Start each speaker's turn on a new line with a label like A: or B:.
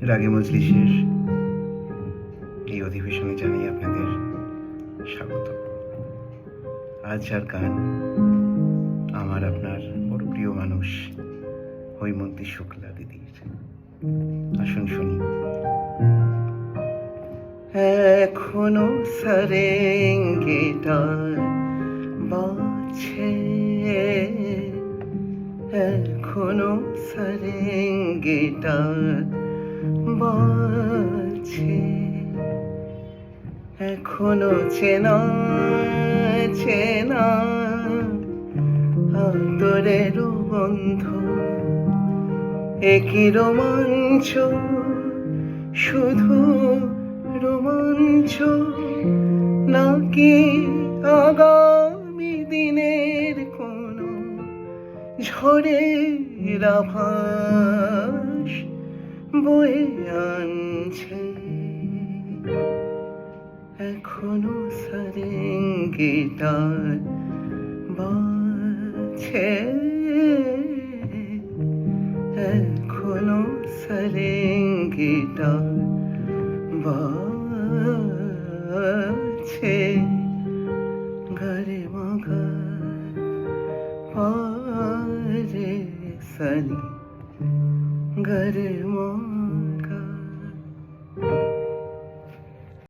A: রাগে মজলিসের এই অধিবেশনে জানাই আপনাদের স্বাগত। আজ যার গান আমার আপনার বড় প্রিয় মানুষ হৈমন্তী শুক্লা দিদির। আসুন শুনি। এখনো সারেঙ্গেটার বাজছে, এখনো সারেঙ্গেটার বাজছে, এখনো চেনা চেনা আদরের বন্ধ, একই রোমাঞ্চ, শুধু রোমাঞ্চ, নাকি আগামী দিনের কোনো ঝড়ের আভাস বয়ে আনছে। এখনো সারেঙ্গেটার বাজছে, এখনো সারেঙ্গেটার বাজছে। ঘরে মগা পারে সানি, ঘরে মা